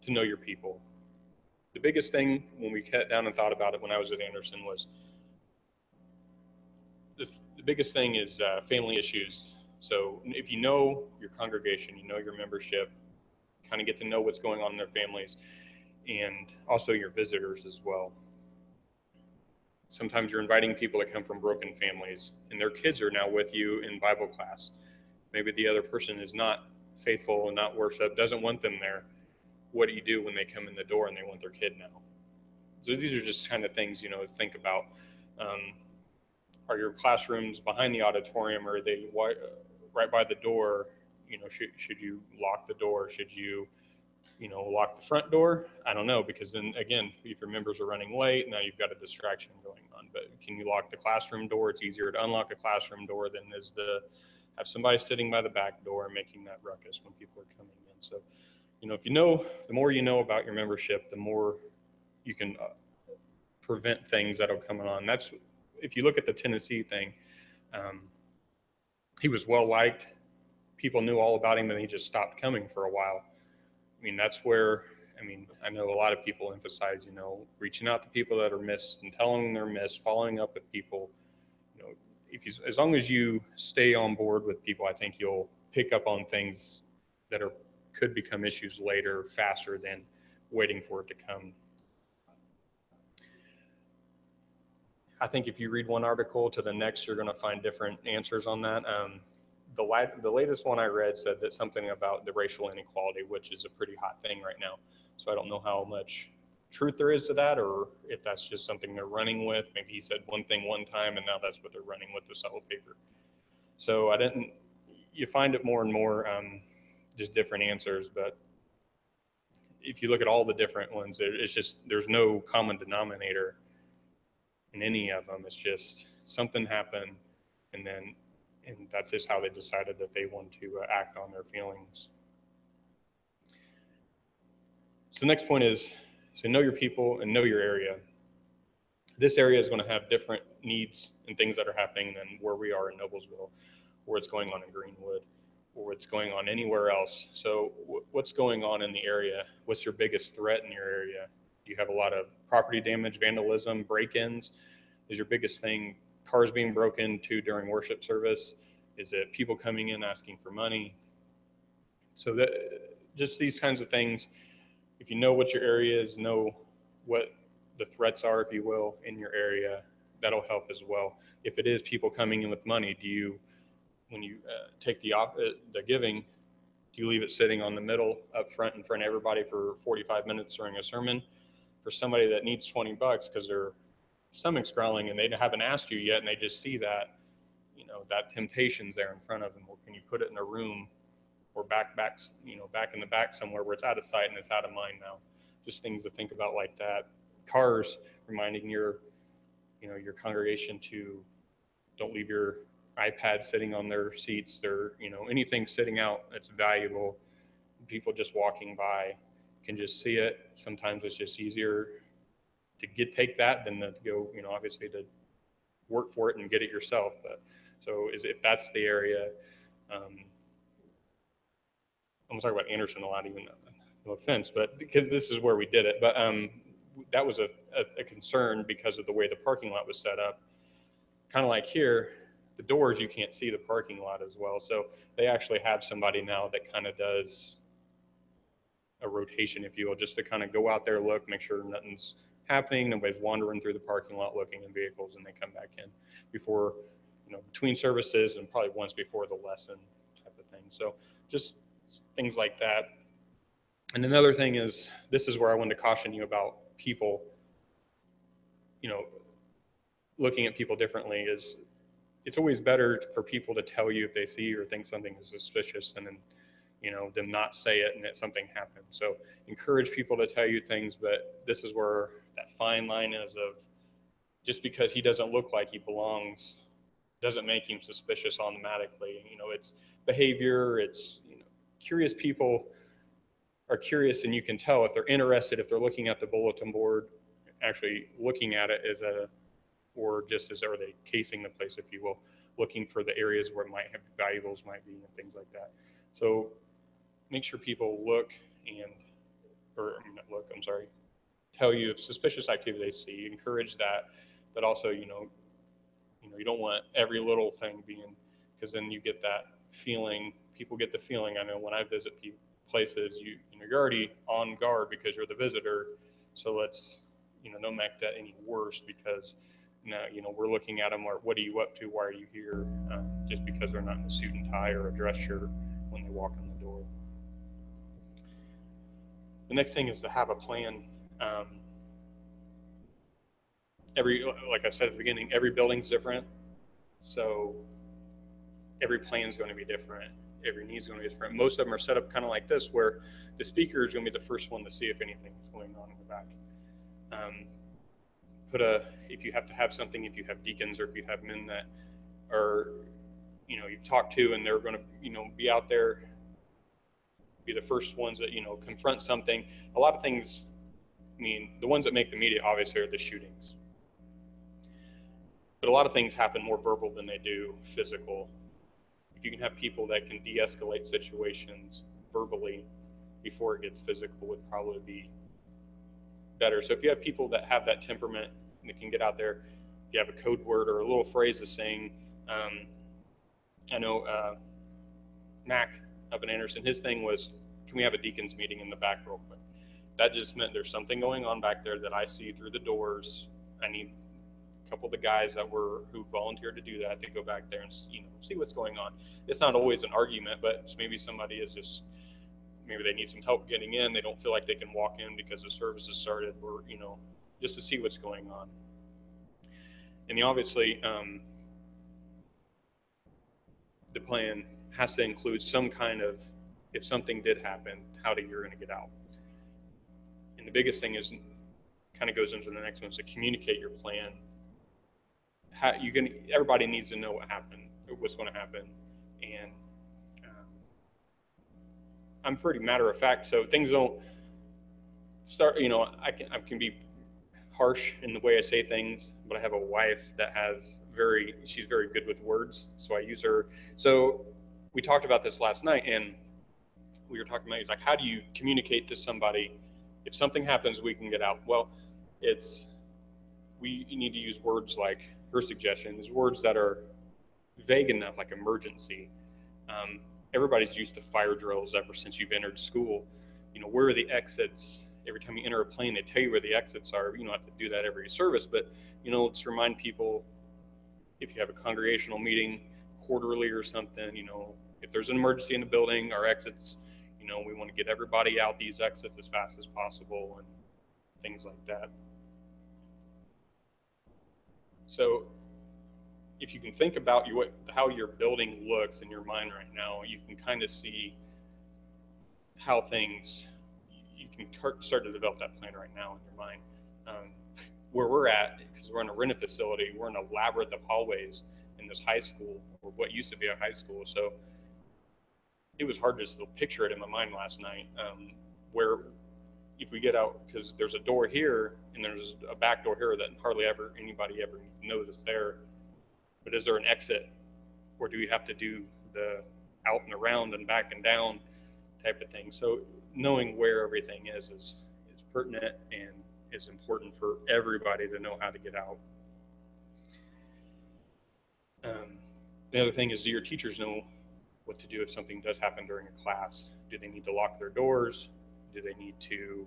to know your people. The biggest thing when we sat down and thought about it when I was at Anderson was the biggest thing is family issues. So if you know your congregation, you know your membership, kind of get to know what's going on in their families, and also your visitors as well. Sometimes you're inviting people that come from broken families, and their kids are now with you in Bible class. Maybe the other person is not faithful and not worship, doesn't want them there. What do you do when they come in the door and they want their kid now? So these are just kind of things, to think about. Are your classrooms behind the auditorium, or are they right by the door? Should you lock the door? Should you lock the front door? I don't know, because then again, if your members are running late, now you've got a distraction going on. But can you lock the classroom door? It's easier to unlock a classroom door than is to have somebody sitting by the back door making that ruckus when people are coming in. So, the more you know about your membership, the more you can prevent things that'll come on. That's, if you look at the Tennessee thing, he was well liked. People knew all about him, and he just stopped coming for a while. That's where, I know a lot of people emphasize, reaching out to people that are missed and telling them they're missed, following up with people. As long as you stay on board with people, I think you'll pick up on things that could become issues later faster than waiting for it to come. I think if you read one article to the next, you're going to find different answers on that. The latest one I read said that something about the racial inequality, which is a pretty hot thing right now. So I don't know how much truth there is to that, or if that's just something they're running with. Maybe he said one thing one time, and now that's what they're running with to sell a paper. So you find it more and more, just different answers. But if you look at all the different ones, it's just, there's no common denominator in any of them. It's just something happened, and that's just how they decided that they want to act on their feelings. So the next point is, so know your people and know your area. This area is going to have different needs and things that are happening than where we are in Noblesville, or what's going on in Greenwood, or what's going on anywhere else. So what's going on in the area? What's your biggest threat in your area? Do you have a lot of property damage, vandalism, break-ins? Is your biggest thing cars being broken into during worship service? Is it people coming in asking for money? So just these kinds of things, if you know what your area is, know what the threats are, if you will, in your area, that'll help as well. If it is people coming in with money, when you take the giving, do you leave it sitting on the middle up front in front of everybody for 45 minutes during a sermon? For somebody that needs $20 because their stomach's growling and they haven't asked you yet, and they just see that, that temptation's there in front of them. Or can you put it in a room or back in the back somewhere where it's out of sight and it's out of mind now? Just things to think about like that. Cars, reminding your congregation to don't leave your iPad sitting on their seats. Anything sitting out that's valuable. People just walking by can just see it. Sometimes it's just easier to take that than to go, obviously to work for it and get it yourself. But so if that's the area, I'm gonna talk about Anderson a lot, even no offense, but because this is where we did it. But that was a concern because of the way the parking lot was set up. Kind of like here, the doors, you can't see the parking lot as well. So they actually have somebody now that kind of does a rotation, if you will, just to kind of go out there, look, make sure nothing's happening, nobody's wandering through the parking lot looking at vehicles, and they come back in before, between services and probably once before the lesson type of thing. So just things like that. And another thing is, this is where I wanted to caution you about people, looking at people differently. Is it's always better for people to tell you if they see or think something is suspicious than them not say it and that something happened. So encourage people to tell you things, but this is where that fine line is of, just because he doesn't look like he belongs doesn't make him suspicious automatically. It's behavior, it's, curious people are curious, and you can tell if they're interested, if they're looking at the bulletin board, actually looking at it or just as are they casing the place, if you will, looking for the areas where it might have valuables might be and things like that. So make sure people look and tell you of suspicious activity they see, encourage that, but also, you don't want every little thing being, because then you get that feeling, people get the feeling, I know when I visit places, you're already on guard because you're the visitor, so let's, don't make that any worse because now, we're looking at them, or what are you up to, why are you here, just because they're not in a suit and tie or a dress shirt when they walk in the door. The next thing is to have a plan. Like I said at the beginning, every building's different, so every plan is going to be different. Every need is going to be different. Most of them are set up kind of like this, where the speaker is going to be the first one to see if anything is going on in the back. If you have to have something, if you have deacons or if you have men that are, you've talked to and they're going to, be out there, be the first ones that, confront something. A lot of things, the ones that make the media obviously are the shootings. But a lot of things happen more verbal than they do physical. If you can have people that can de-escalate situations verbally before it gets physical, would probably be better. So if you have people that have that temperament and that can get out there, if you have a code word or a little phrase of saying, I know Mac up in Anderson, his thing was, can we have a deacons meeting in the back real quick? That just meant there's something going on back there that I see through the doors. I need a couple of the guys who volunteered to do that to go back there and see what's going on. It's not always an argument, but maybe somebody is just, maybe they need some help getting in. They don't feel like they can walk in because the service has started, or just to see what's going on. And obviously, the plan has to include some kind of, if something did happen, how you're going to get out. And the biggest thing is, kind of goes into the next one, is to communicate your plan. Everybody needs to know what's going to happen, and I'm pretty matter of fact, so things don't start. I can be harsh in the way I say things, but I have a wife that she's very good with words, so I use her. So we talked about this last night, and we were talking about, he's like, how do you communicate to somebody if something happens, we can get out? Well, we need to use words like, her suggestion is words that are vague enough, like emergency. Everybody's used to fire drills ever since you've entered school. Where are the exits? Every time you enter a plane, they tell you where the exits are. You don't have to do that every service, but let's remind people, if you have a congregational meeting quarterly or something, if there's an emergency in the building, our exits, we want to get everybody out these exits as fast as possible and things like that. So if you can think about how your building looks in your mind right now, you can kind of see how you can start to develop that plan right now in your mind. Where we're at, because we're in a rented facility, we're in a labyrinth of hallways in this high school, or what used to be a high school. So it was hard just to picture it in my mind last night, where if we get out, because there's a door here and there's a back door here that hardly anybody ever knows it's there. But is there an exit, or do we have to do the out and around and back and down type of thing? So knowing where everything is pertinent and is important for everybody to know how to get out. The other thing is, do your teachers know what to do if something does happen during a class? Do they need to lock their doors? Do they need to,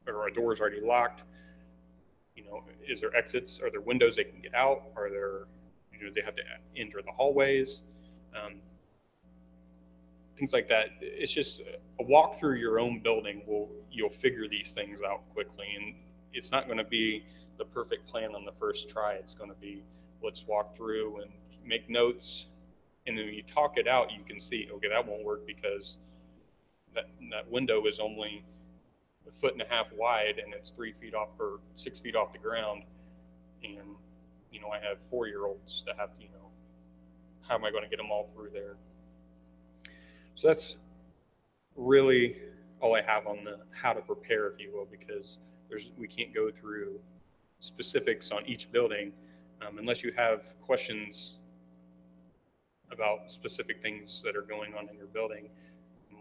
or are doors already locked? Is there exits? Are there windows they can get out? Are there, they have to enter the hallways? Things like that. It's just a walk through your own building you'll figure these things out quickly, and it's not going to be the perfect plan on the first try. It's going to be, let's walk through and make notes, and then when you talk it out, you can see, okay, that won't work because that window is only 1.5 feet wide and it's 3 feet off or 6 feet off the ground, and I have 4-year-olds that have to, how am I going to get them all through there? So that's really all I have on the how to prepare, if you will, because we can't go through specifics on each building unless you have questions about specific things that are going on in your building.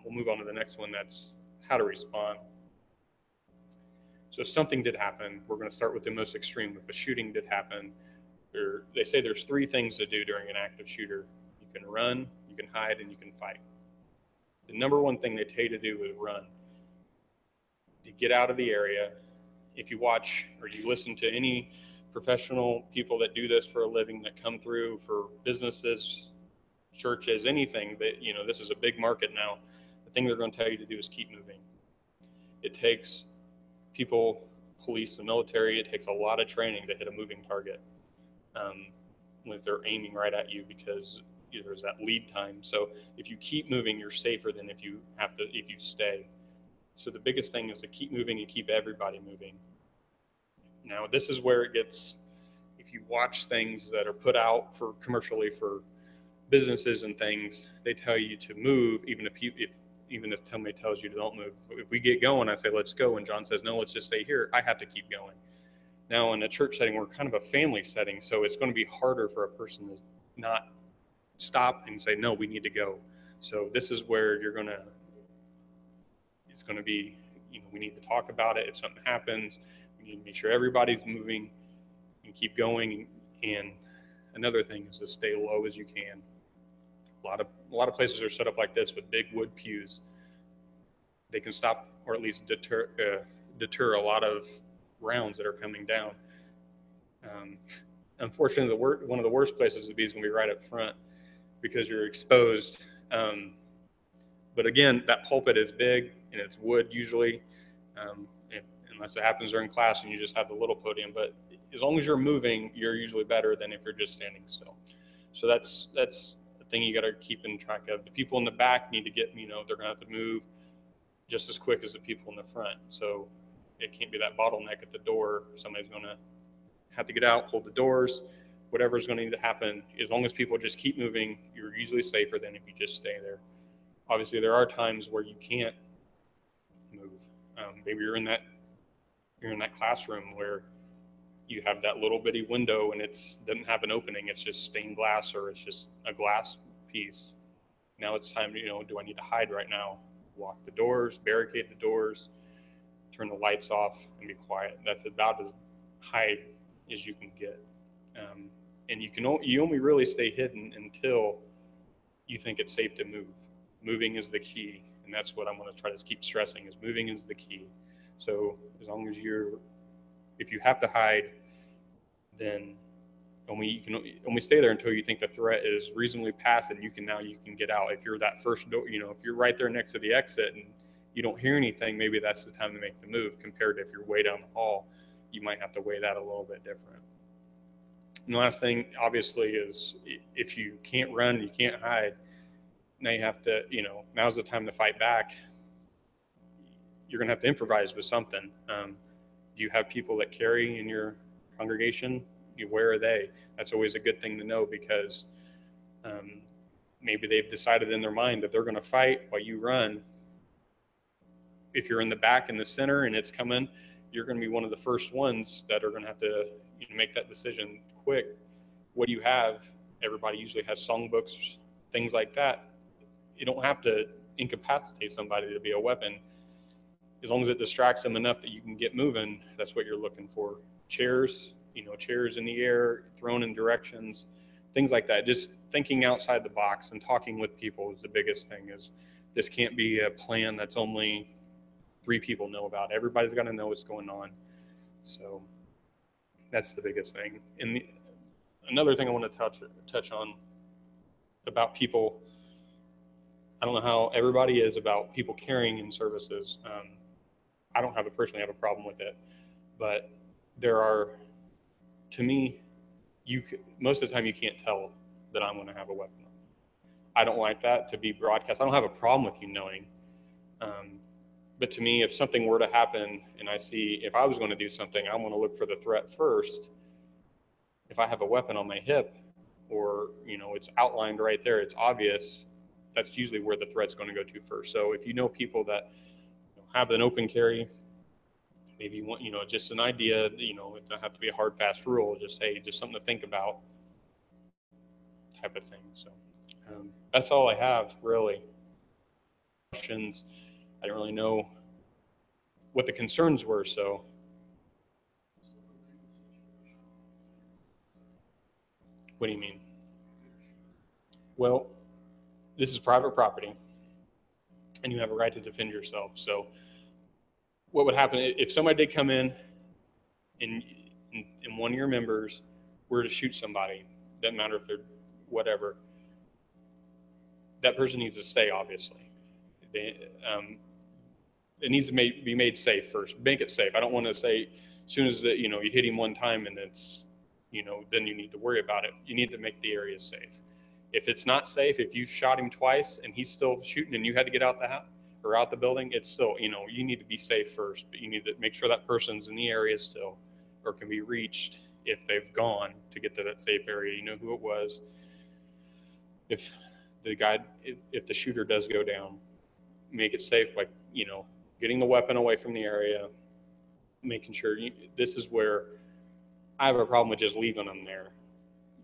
We'll move on to the next one, that's how to respond. So if something did happen, we're going to start with the most extreme. If a shooting did happen, they say there's 3 things to do during an active shooter. You can run, you can hide, and you can fight. The number one thing they tell you to do is run. To get out of the area. If you watch or you listen to any professional people that do this for a living, that come through for businesses, churches, anything, that, this is a big market now. The thing they're going to tell you to do is keep moving. It takes people, police, the military, it takes a lot of training to hit a moving target when they're aiming right at you, because there's that lead time. So if you keep moving, you're safer than if you stay. So the biggest thing is to keep moving and keep everybody moving. Now, this is where it gets, if you watch things that are put out for commercially for businesses and things, they tell you to move, even if somebody tells you to don't move. If we get going, I say, let's go. And John says, no, let's just stay here. I have to keep going. Now, in a church setting, we're kind of a family setting, so it's going to be harder for a person to not stop and say, no, we need to go. So this is where it's going to be, we need to talk about it. If something happens, we need to make sure everybody's moving and keep going. And another thing is to stay low as you can. A lot of places are set up like this with big wood pews. They can stop or at least deter a lot of rounds that are coming down. Unfortunately, one of the worst places to be is going to be right up front, because you're exposed. But again, that pulpit is big and it's wood usually, unless it happens during class and you just have the little podium. But as long as you're moving, you're usually better than if you're just standing still. So that's the thing you got to keep in track of. The people in the back need to get, they're going to have to move just as quick as the people in the front. So it can't be that bottleneck at the door. Somebody's going to have to get out, hold the doors, whatever's going to need to happen. As long as people just keep moving, you're usually safer than if you just stay there. Obviously, there are times where you can't move. Maybe you're in that classroom where you have that little bitty window and it doesn't have an opening. It's just stained glass, or it's just a glass piece. Now it's time to, do I need to hide right now? Lock the doors, barricade the doors, turn the lights off, and be quiet. That's about as high as you can get. And you only really stay hidden until you think it's safe to move. Moving is the key, and that's what I'm going to try to keep stressing, is moving is the key. So as long as if you have to hide, then only stay there until you think the threat is reasonably past, and you can get out. If you're that first door, if you're right there next to the exit and you don't hear anything, maybe that's the time to make the move, compared to if you're way down the hall, you might have to weigh that a little bit different. And the last thing, obviously, is if you can't run, you can't hide, now you have to, now's the time to fight back. You're going to have to improvise with something. Do you have people that carry in your congregation? Where are they? That's always a good thing to know, because maybe they've decided in their mind that they're going to fight while you run. If you're in the back in the center and it's coming, you're going to be one of the first ones that are going to have to make that decision quick. What do you have? Everybody usually has songbooks, things like that. You don't have to incapacitate somebody to be a weapon. As long as it distracts them enough that you can get moving, that's what you're looking for. Chairs, chairs in the air, thrown in directions, things like that. Just thinking outside the box and talking with people is the biggest thing. This can't be a plan that's only 3 people know about. Everybody's got to know what's going on. So that's the biggest thing. And another thing I want to touch on about people, I don't know how everybody is about people carrying in services. I don't personally have a problem with it, but there are, to me, most of the time you can't tell that I'm going to have a weapon. I don't like that to be broadcast. I don't have a problem with you knowing. But to me, if something were to happen and if I was going to do something, I want to look for the threat first. If I have a weapon on my hip, or, it's outlined right there, it's obvious, that's usually where the threat's going to go to first. So if people that have an open carry, maybe you want, just an idea, it doesn't have to be a hard, fast rule, just something to think about type of thing. So that's all I have, really. Questions. I didn't really know what the concerns were, so What do you mean? Well, this is private property, and you have a right to defend yourself. So what would happen if somebody did come in and one of your members were to shoot somebody, doesn't matter if they're whatever, that person needs to stay, obviously. It needs to be made safe first. Make it safe. I don't want to say as soon as you hit him one time and it's, then you need to worry about it. You need to make the area safe. If it's not safe, if you shot him twice and he's still shooting and you had to get out the house or out the building, it's still, you need to be safe first, but you need to make sure that person's in the area still or can be reached if they've gone to get to that safe area. You know who it was. If the shooter does go down, make it safe by, getting the weapon away from the area, making sure this is where I have a problem with just leaving them there.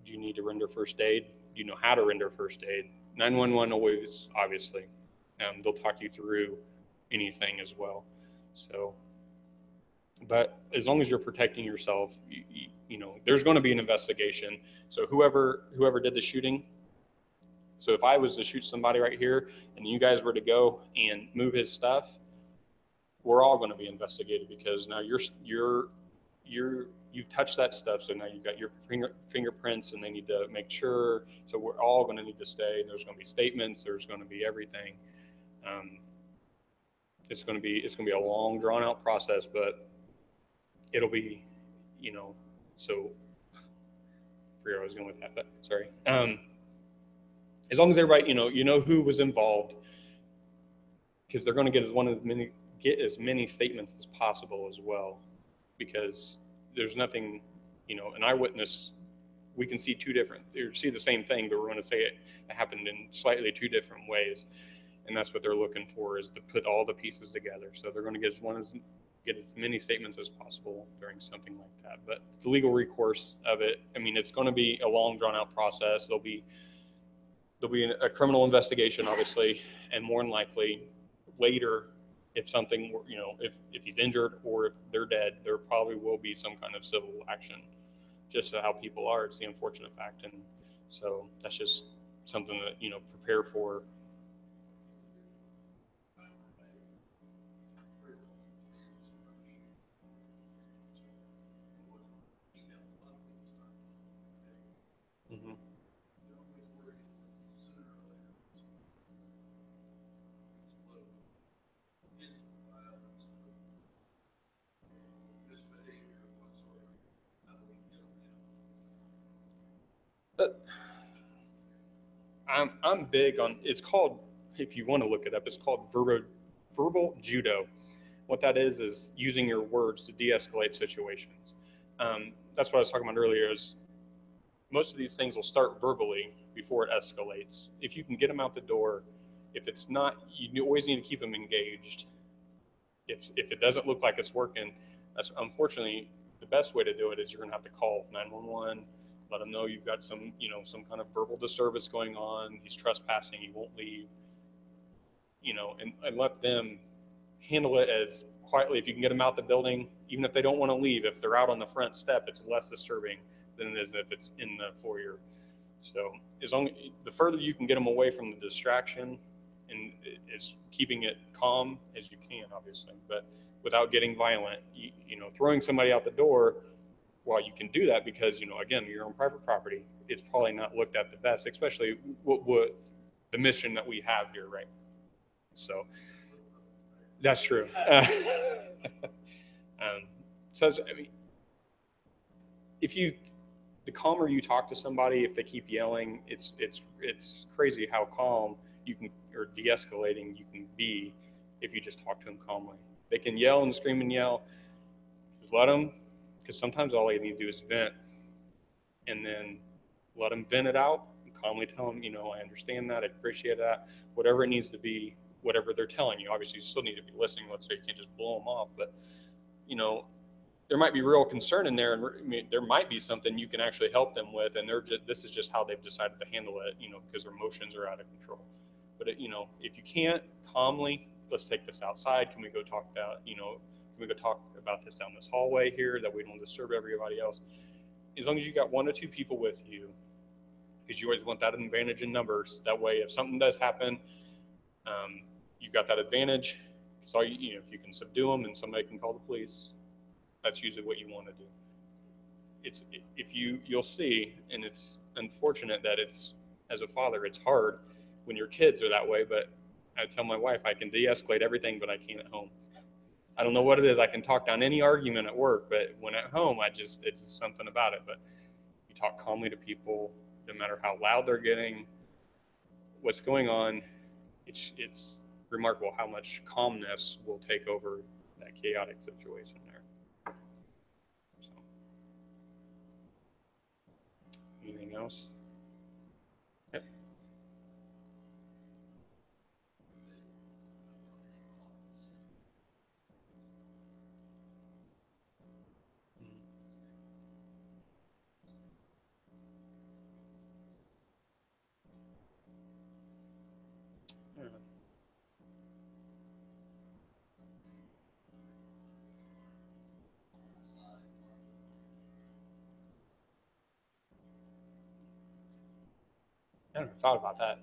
Do you need to render first aid? Do you know how to render first aid? 911 always, obviously. They'll talk you through anything as well. So, but as long as you're protecting yourself, there's going to be an investigation. So whoever did the shooting, so if I was to shoot somebody right here and you guys were to go and move his stuff, we're all going to be investigated because now you've touched that stuff. So now you've got your fingerprints and they need to make sure. So we're all going to need to stay. There's going to be statements. There's going to be everything. It's going to be a long drawn out process, but it'll be, so I forget where I was going with that, but sorry. As long as everybody, who was involved, because they're going to get as many statements as possible as well, because there's nothing, an eyewitness, we can see see the same thing, but we're going to say it happened in slightly two different ways. And that's what they're looking for, is to put all the pieces together. So they're going to get as many statements as possible during something like that. But the legal recourse of it, it's going to be a long drawn out process. There'll be a criminal investigation, obviously, and more than likely later, if something, if he's injured or if they're dead, there probably will be some kind of civil action, just how people are. It's the unfortunate fact. And so that's just something that, prepare for. Mm-hmm. I'm big on, it's called, if you want to look it up, it's called verbal judo. What that is using your words to de-escalate situations. That's what I was talking about earlier, is most of these things will start verbally before it escalates. If you can get them out the door, if it's not, you always need to keep them engaged. If it doesn't look like it's working, that's unfortunately the best way to do it is you're going to have to call 911, let them know you've got some kind of verbal disturbance going on. He's trespassing. He won't leave. And let them handle it as quietly. If you can get them out the building, even if they don't want to leave, if they're out on the front step, it's less disturbing than it is if it's in the foyer. So the further you can get them away from the distraction, and is keeping it calm as you can, obviously, but without getting violent. Throwing somebody out the door, while you can do that because, again, you're on private property, it's probably not looked at the best, especially with the mission that we have here, right? So that's true. The calmer you talk to somebody, if they keep yelling, it's crazy how calm you can, or de-escalating you can be if you just talk to them calmly. They can yell and scream and yell. Just let them, because sometimes all they need to do is vent, and then let them vent it out and calmly tell them, I understand that, I appreciate that, whatever it needs to be, whatever they're telling you. Obviously, you still need to be listening. Let's say you can't just blow them off, but there might be real concern in there, and there might be something you can actually help them with, and this is just how they've decided to handle it, because their emotions are out of control. But if you can't calmly, let's take this outside. Can we go talk about, can we go talk about this down this hallway here, that we don't disturb everybody else? As long as you got one or two people with you, because you always want that advantage in numbers. That way, if something does happen, you've got that advantage. So if you can subdue them and somebody can call the police, that's usually what you want to do. You'll see, and it's unfortunate that as a father, it's hard when your kids are that way. But I tell my wife I can de-escalate everything, but I can't at home. I don't know what it is. I can talk down any argument at work, but when at home, it's just something about it. But you talk calmly to people, no matter how loud they're getting, what's going on. It's remarkable how much calmness will take over that chaotic situation there. So, anything else? Yep. Yeah. I never thought about that.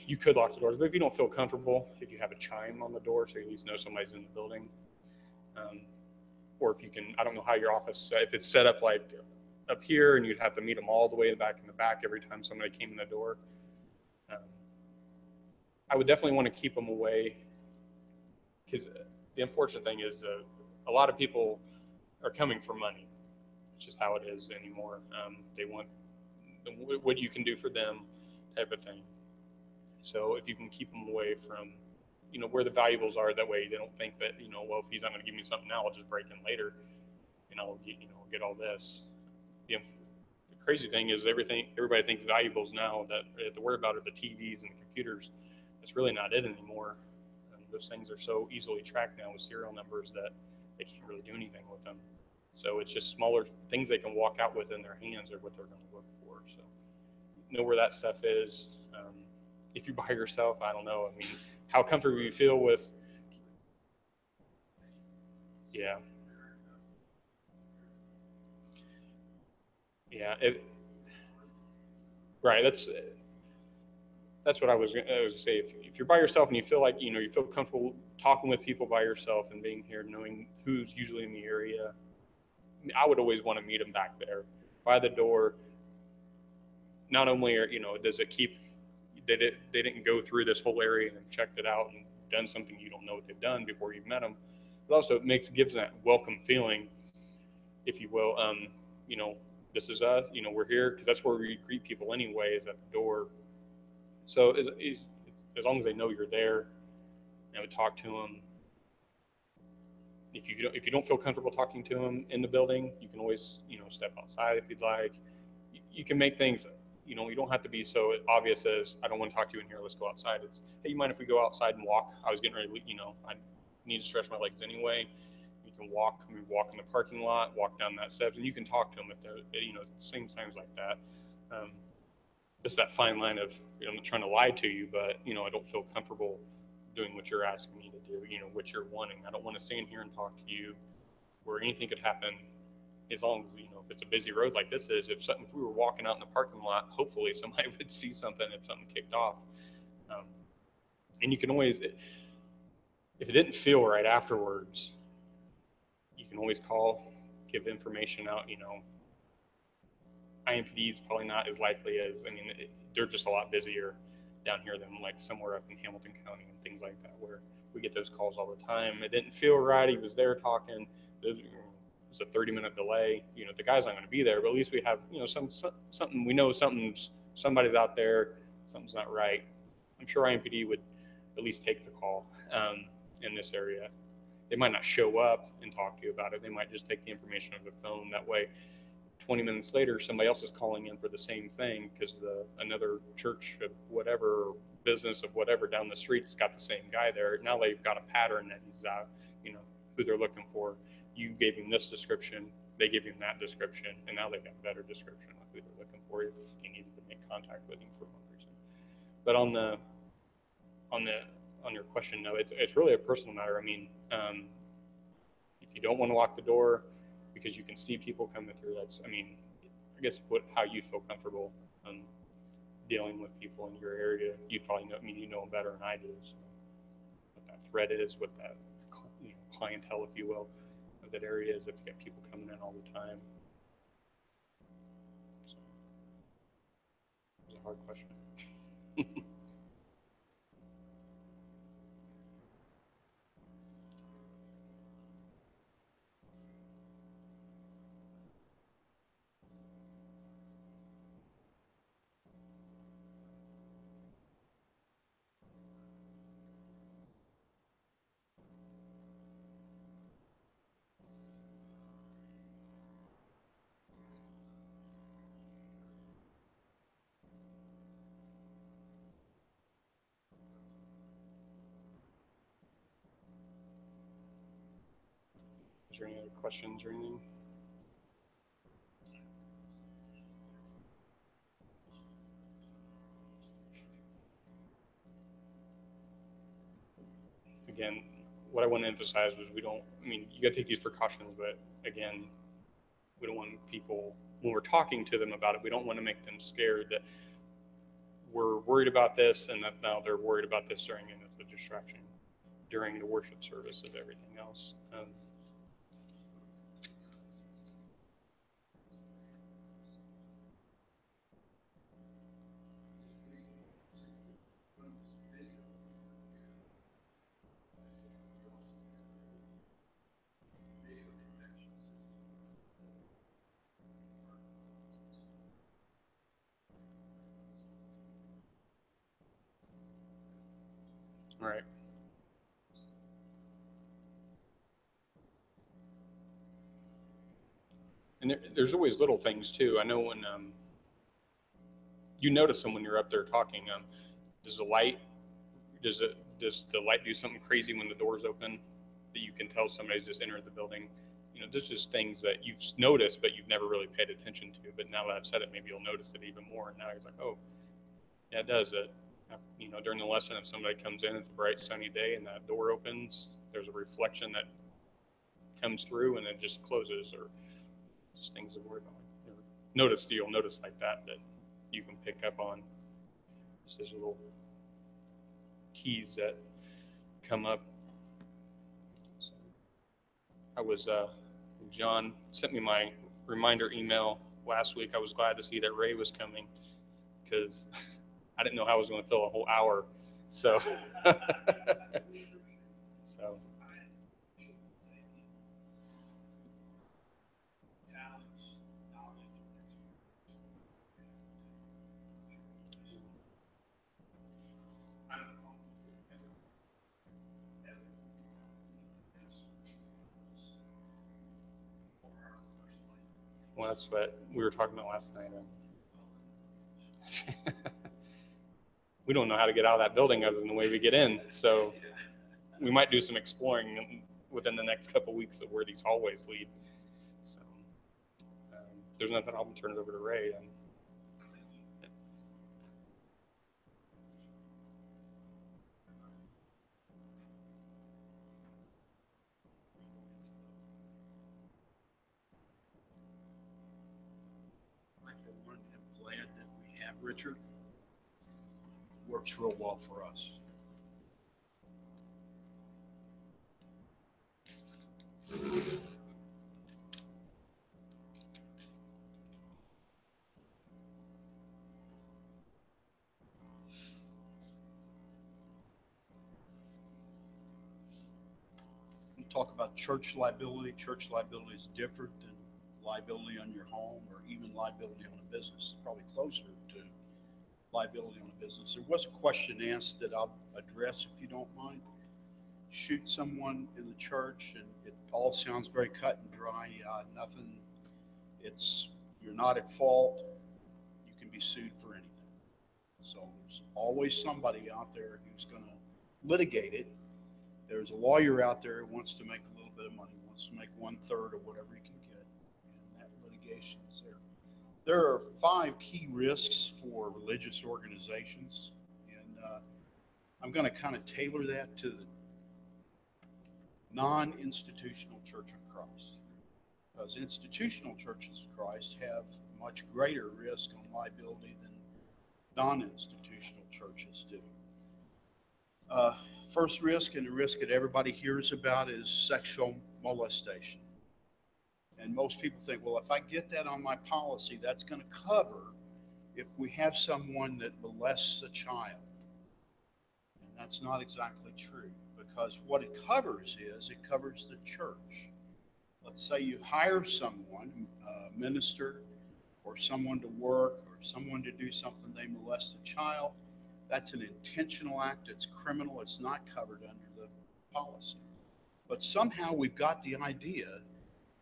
You could lock the doors, but if you don't feel comfortable, if you have a chime on the door, so you at least know somebody's in the building, um, or if you can, I don't know how your office, if it's set up like up here and you'd have to meet them all the way back in the back every time somebody came in the door. Um, I would definitely want to keep them away, because the unfortunate thing is a lot of people are coming for money, which is how it is anymore. They want what you can do for them type of thing. So if you can keep them away from, where the valuables are, that way they don't think that, well, if he's not going to give me something now, I'll just break in later and I'll get all this. The crazy thing is everybody thinks valuables now that they have to worry about are the TVs and the computers. That's really not it anymore. Those things are so easily tracked now with serial numbers that they can't really do anything with them. So it's just smaller things they can walk out with in their hands are what they're going to look for. So know where that stuff is. If you're by yourself, I don't know. How comfortable you feel with, yeah. Yeah. Right. That's what I was going to say. If you're by yourself and you feel like, you feel comfortable talking with people by yourself and being here, knowing who's usually in the area, I would always want to meet them back there by the door. Not only does it keep, they didn't go through this whole area and checked it out and done something you don't know what they've done before you've met them, but also it gives that welcome feeling, if you will. This is us. We're here because that's where we greet people anyway, is at the door. So as long as they know you're there, talk to them. If you don't feel comfortable talking to them in the building, you can always step outside if you'd like. You can make things. You don't have to be so obvious as, I don't want to talk to you in here, let's go outside. It's, hey, you mind if we go outside and walk? I was getting ready to, I need to stretch my legs anyway. You can walk in the parking lot, walk down that steps, and you can talk to them at the same times like that. It's that fine line of, I'm not trying to lie to you, but I don't feel comfortable doing what you're asking me to do, what you're wanting. I don't want to stand here and talk to you where anything could happen. As long as, if it's a busy road like this is, if we were walking out in the parking lot, hopefully somebody would see something if something kicked off. And you can always, if it didn't feel right afterwards, you can always call, give information out. IMPD is probably not as likely as, they're just a lot busier down here than like somewhere up in Hamilton County and things like that, where we get those calls all the time. It didn't feel right. He was there talking. It's a 30-minute delay. The guy's not going to be there, but at least we have, something, we know somebody's out there, something's not right. I'm sure IMPD would at least take the call in this area. They might not show up and talk to you about it. They might just take the information on the phone. That way, 20 minutes later, somebody else is calling in for the same thing because another church of whatever, or business of whatever down the street has got the same guy there. Now they've got a pattern that he's who they're looking for. You gave him this description, they give him that description, and now they've got a better description of who they're looking for if you needed to make contact with him for one reason. But on your question, no, it's really a personal matter. If you don't want to lock the door because you can see people coming through, I guess how you feel comfortable dealing with people in your area. You probably know, I mean, you know them better than I do. So what that threat is, what that clientele, if you will, of that area is, if you got people coming in all the time. So it's a hard question. Is there any other questions or anything? Again, what I want to emphasize was you got to take these precautions, but again, we don't want people, when we're talking to them about it, we don't want to make them scared that we're worried about this and that now they're worried about this during, and it's a distraction during the worship service of everything else. All right. And there's always little things too. I know when you notice them when you're up there talking. Does the light do something crazy when the door's open that you can tell somebody's just entered the building? This is things that you've noticed, but you've never really paid attention to. But now that I've said it, maybe you'll notice it even more. And now you're like, oh, yeah, it does. During the lesson, if somebody comes in, it's a bright sunny day, and that door opens, there's a reflection that comes through, and it just closes, or just things that we're you'll notice like that you can pick up on. Just these little keys that come up. So I was John sent me my reminder email last week. I was glad to see that Ray was coming because I didn't know how I was going to fill a whole hour. So so well, that's what we were talking about last night. We don't know how to get out of that building other than the way we get in. So we might do some exploring within the next couple of weeks of where these hallways lead. So if there's nothing, I'll turn it over to Ray. I, for one, am glad that we have Richard. Works real well for us. We talk about church liability. Church liability is different than liability on your home or even liability on a business. It's probably closer to liability on a business. There was a question asked that I'll address if you don't mind. Shoot someone in the church, and it all sounds very cut and dry. Nothing. You're not at fault. You can be sued for anything. So there's always somebody out there who's going to litigate it. There's a lawyer out there who wants to make a little bit of money, wants to make 1/3 of whatever he can get, and that litigation is there. There are 5 key risks for religious organizations, and I'm going to kind of tailor that to the non-institutional Church of Christ. because institutional churches of Christ have much greater risk on liability than non-institutional churches do. First risk, and the risk that everybody hears about, is sexual molestation. And most people think, well, if I get that on my policy, that's going to cover if we have someone that molests a child. And that's not exactly true, because what it covers is it covers the church. Let's say you hire someone, a minister, or someone to work, or someone to do something, they molest a child. That's an intentional act. It's criminal. It's not covered under the policy. But somehow we've got the idea,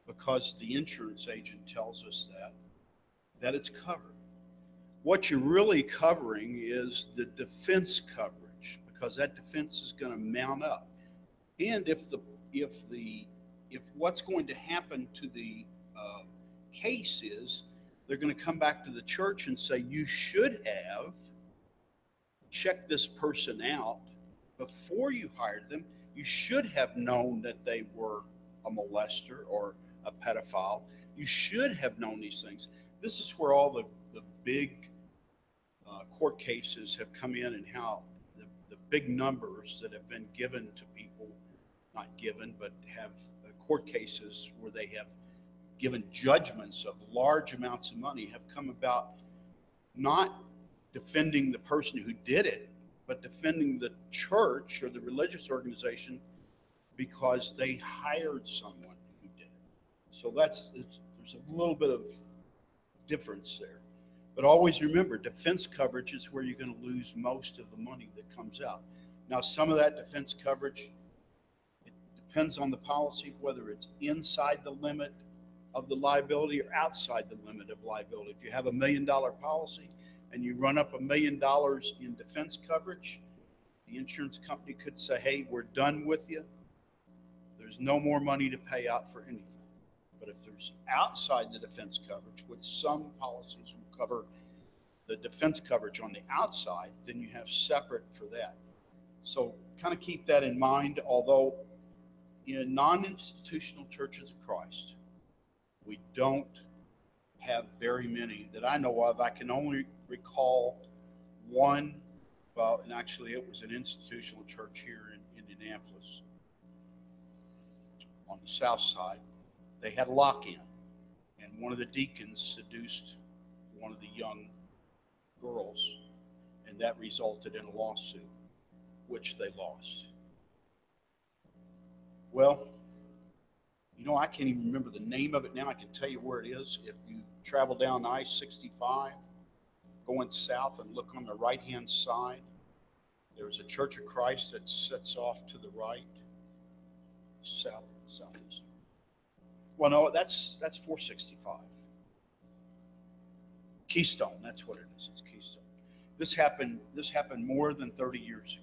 because the insurance agent tells us that it's covered. What you're really covering is the defense coverage, because that defense is going to mount up. And if what's going to happen to the case is they're going to come back to the church and say, you should have checked this person out before you hired them. You should have known that they were a molester or a pedophile. You should have known these things. This is where all the big court cases have come in, and how the big numbers that have been given to people, not given, but have court cases where they have given judgments of large amounts of money, have come about not defending the person who did it, but defending the church or the religious organization because they hired someone who did it. So there's a little bit of difference there. But always remember, defense coverage is where you're going to lose most of the money that comes out. Now, some of that defense coverage, it depends on the policy, whether it's inside the limit of the liability or outside the limit of liability. If you have $1 million policy and you run up $1 million in defense coverage, the insurance company could say, hey, we're done with you. There's no more money to pay out for anything. But if there's outside the defense coverage, which some policies will cover the defense coverage on the outside, then you have separate for that. So kind of keep that in mind. Although in non-institutional churches of Christ, we don't have very many that I know of. I can only recall one, well, and actually it was an institutional church here in Indianapolis on the south side. They had a lock-in, and one of the deacons seduced one of the young girls, and that resulted in a lawsuit, which they lost. Well, I can't even remember the name of it now. I can tell you where it is. If you travel down I-65, going south and look on the right-hand side, there's a Church of Christ that sits off to the right, southeast. Well, no, that's 465. Keystone, that's what it is. It's Keystone. This happened more than 30 years ago.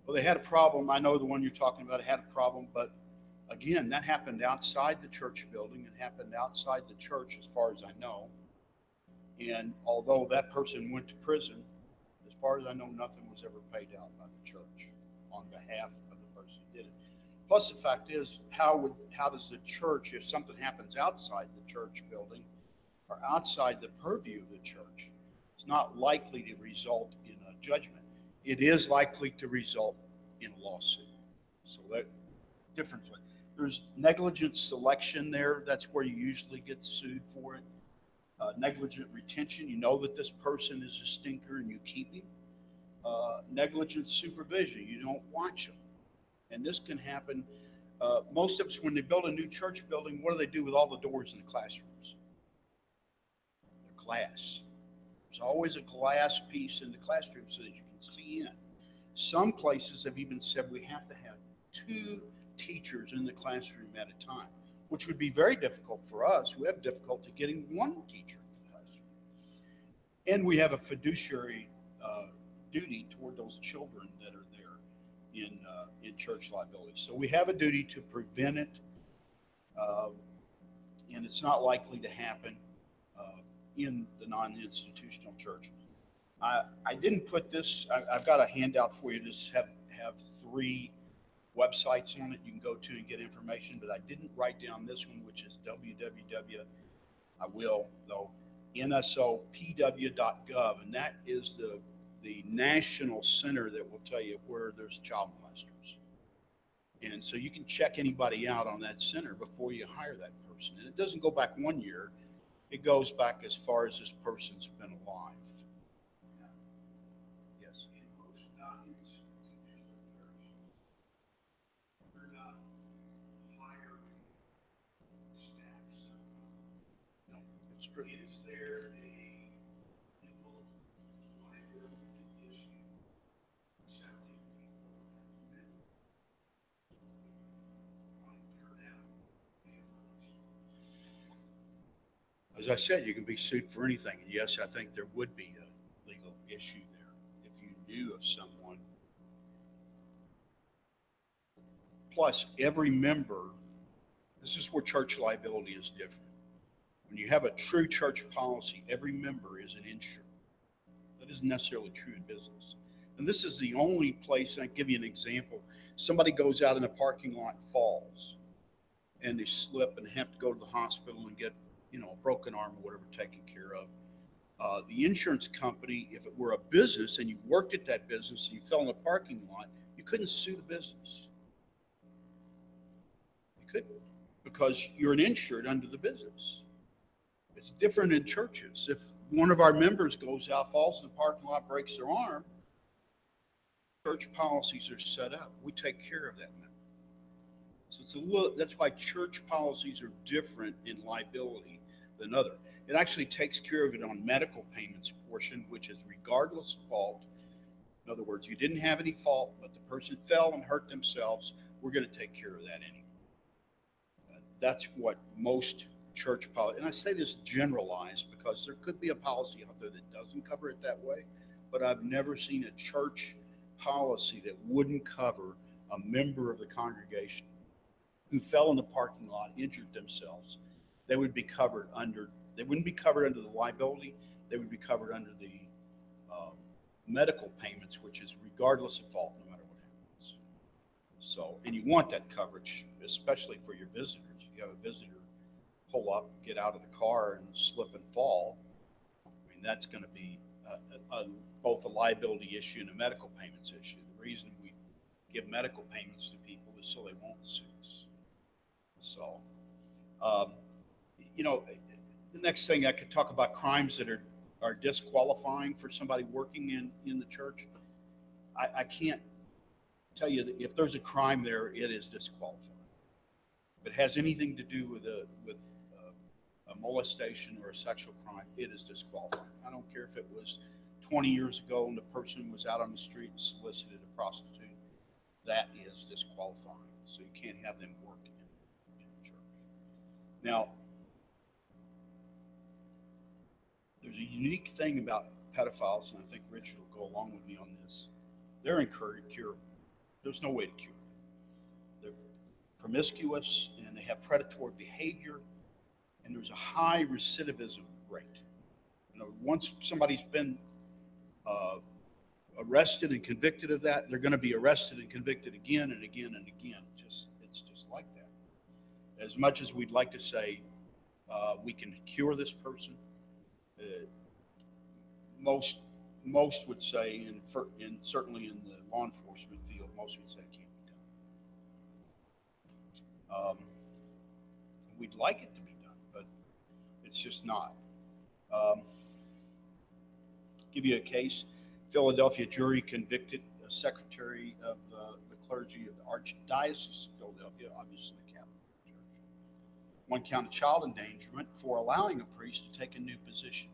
Well, they had a problem. I know the one you're talking about had a problem, but again, that happened outside the church building. It happened outside the church, as far as I know. And although that person went to prison, as far as I know, nothing was ever paid out by the church on behalf of the person who did it. Plus, the fact is, how does the church, if something happens outside the church building or outside the purview of the church, it's not likely to result in a judgment. It is likely to result in a lawsuit. So that differently. There's negligent selection there. That's where you usually get sued for it. Negligent retention. You know that this person is a stinker and you keep him. Negligent supervision. You don't watch them. And this can happen. Most of us, when they build a new church building, what do they do with all the doors in the classrooms? They're glass. There's always a glass piece in the classroom so that you can see in. Some places have even said we have to have 2 teachers in the classroom at a time, which would be very difficult for us. We have difficulty getting 1 teacher in the classroom. And we have a fiduciary duty toward those children that are there in church liability. So we have a duty to prevent it, and it's not likely to happen in the non-institutional church. I didn't put this, I've got a handout for you. Just have 3 websites on it you can go to and get information, but I didn't write down this one, which is www, I will though, nsopw.gov, and that is the national center that will tell you where there's child molesters. And so you can check anybody out on that center before you hire that person. And it doesn't go back 1 year. It goes back as far as this person's been alive. Yes. No, it's true. Is there a legal liability issue accepting people that might turn out to be a molester? As I said, you can be sued for anything. And yes, I think there would be a legal issue there if you knew of someone. Plus, every member, this is where church liability is different. When you have a true church policy, every member is an insured. That isn't necessarily true in business. And this is the only place, and I give you an example. Somebody goes out in a parking lot and falls, and they slip and have to go to the hospital and get, a broken arm or whatever taken care of. The insurance company, if it were a business and you worked at that business and you fell in a parking lot, you couldn't sue the business. You couldn't, because you're an insured under the business. It's different in churches. If one of our members goes out, falls in the parking lot, breaks their arm, church policies are set up. We take care of that member. So that's why church policies are different in liability than other. It actually takes care of it on medical payments portion, which is regardless of fault. In other words, you didn't have any fault, but the person fell and hurt themselves. We're going to take care of that anyway. That's what most church policy, and I say this generalized because there could be a policy out there that doesn't cover it that way, but I've never seen a church policy that wouldn't cover a member of the congregation who fell in the parking lot, injured themselves. They would be covered they wouldn't be covered under the liability. They would be covered under the medical payments, which is regardless of fault, no matter what happens. So, and you want that coverage, especially for your visitors. If you have a visitor pull up, get out of the car and slip and fall, that's going to be both a liability issue and a medical payments issue. The reason we give medical payments to people is so they won't sue us. So, the next thing I could talk about crimes that are disqualifying for somebody working in the church. I can't tell you that if there's a crime there, it is disqualifying. If it has anything to do with a molestation or a sexual crime, it is disqualifying. I don't care if it was 20 years ago and the person was out on the street and solicited a prostitute. That is disqualifying. So you can't have them work in the church. Now, there's a unique thing about pedophiles, and I think Richard will go along with me on this. They're incurable. There's no way to cure them. They're promiscuous and they have predatory behavior, and there's a high recidivism rate. Once somebody's been arrested and convicted of that, they're going to be arrested and convicted again and again and again. It's just like that. As much as we'd like to say we can cure this person, most would say, and certainly in the law enforcement field, most would say it can't be done. We'd like it to be done, but it's just not. Give you a case. Philadelphia jury convicted a secretary of the clergy of the Archdiocese of Philadelphia, obviously a Catholic church. One count of child endangerment for allowing a priest to take a new position.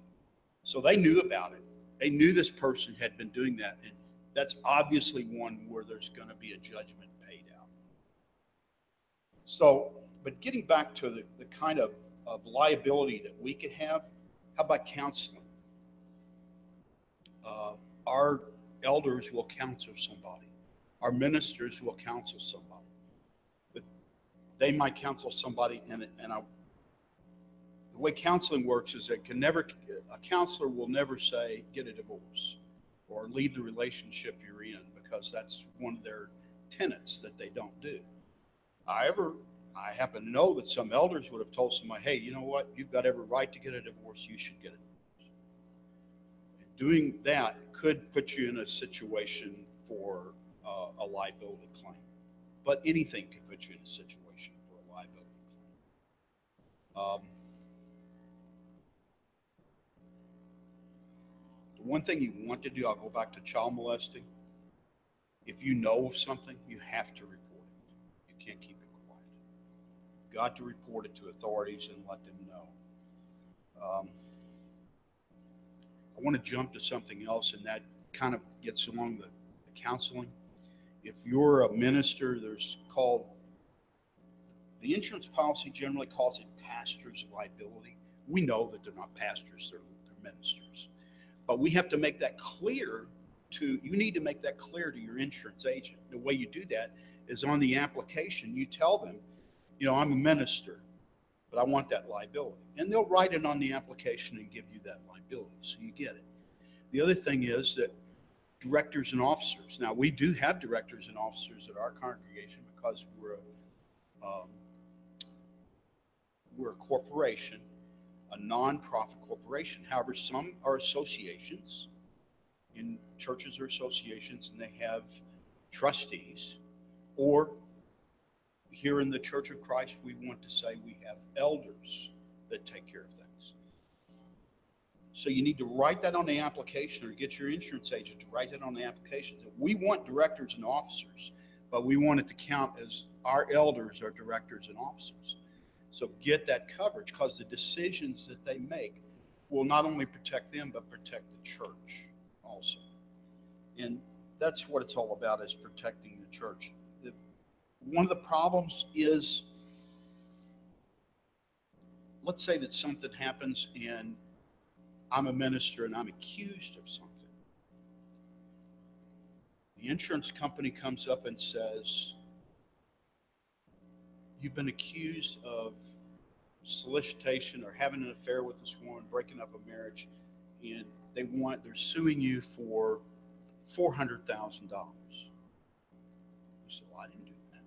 So they knew about it. They knew this person had been doing that, and that's obviously one where there's going to be a judgment paid out. So, but getting back to the kind of liability that we could have, how about counseling? Our elders will counsel somebody. Our ministers will counsel somebody. But they might counsel somebody, and the way counseling works is that a counselor will never say, get a divorce or leave the relationship you're in, because that's one of their tenets that they don't do. However, I happen to know that some elders would have told somebody, hey, you know what? You've got every right to get a divorce. You should get a divorce. And doing that could put you in a situation for a liability claim. But anything could put you in a situation for a liability claim. The one thing you want to do, I'll go back to child molesting. If you know of something, you have to report it. You can't keep it quiet. You've got to report it to authorities and let them know. I want to jump to something else, and that kind of gets along the counseling. If you're a minister, there's called, the insurance policy generally calls it pastor's liability. We know that they're not pastors, they're ministers. But we have to make that clear you need to make that clear to your insurance agent. The way you do that is on the application, you tell them, you know, I'm a minister, but I want that liability. And they'll write it on the application and give you that liability, so you get it. The other thing is that directors and officers. Now, we do have directors and officers at our congregation because we're a corporation, a nonprofit corporation. However, some are associations, in churches or associations, and they have trustees. Or here in the Church of Christ, we want to say we have elders that take care of things. So you need to write that on the application, or get your insurance agent to write that on the application. That we want directors and officers, but we want it to count as our elders are directors and officers. So get that coverage, because the decisions that they make will not only protect them, but protect the church also. And that's what it's all about, is protecting the church. One of the problems is, let's say that something happens and I'm a minister and I'm accused of something. The insurance company comes up and says, you've been accused of solicitation or having an affair with this woman, breaking up a marriage, and they're suing you for $400,000. You say, well, I didn't do that.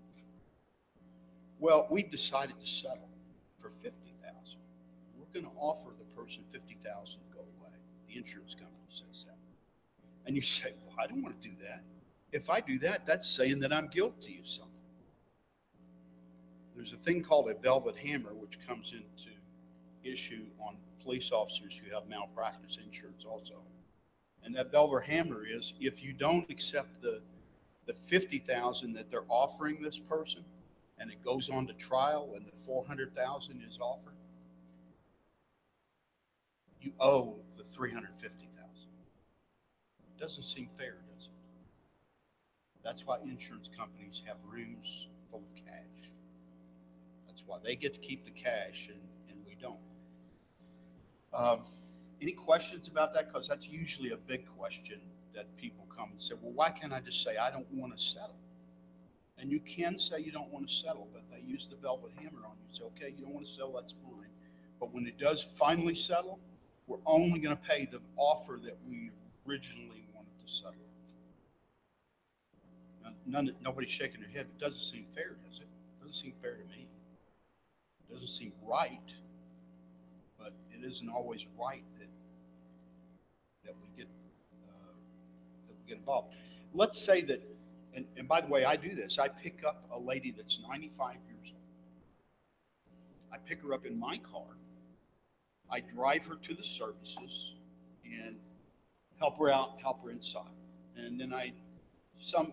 Well, we decided to settle for $50,000. We're going to offer the person $50,000 to go away. The insurance company says that. And you say, well, I don't want to do that. If I do that, that's saying that I'm guilty of something. There's a thing called a velvet hammer, which comes into issue on police officers who have malpractice insurance also. And that velvet hammer is, if you don't accept the $50,000 that they're offering this person, and it goes on to trial and the $400,000 is offered, you owe the $350,000. Doesn't seem fair, does it? That's why insurance companies have rooms full of cash. That's why they get to keep the cash and we don't. Any questions about that? Because that's usually a big question that people come and say, well, why can't I just say I don't want to settle? And you can say you don't want to settle, but they use the velvet hammer on you. Say, okay, you don't want to settle, that's fine. But when it does finally settle, we're only going to pay the offer that we originally wanted to settle for. Now, nobody's shaking their head. It doesn't seem fair, does it? It doesn't seem fair to me. It doesn't seem right, but it isn't always right that we get involved. Let's say that, and by the way, I do this. I pick up a lady that's 95 years old. I pick her up in my car. I drive her to the services and help her out, help her inside. And then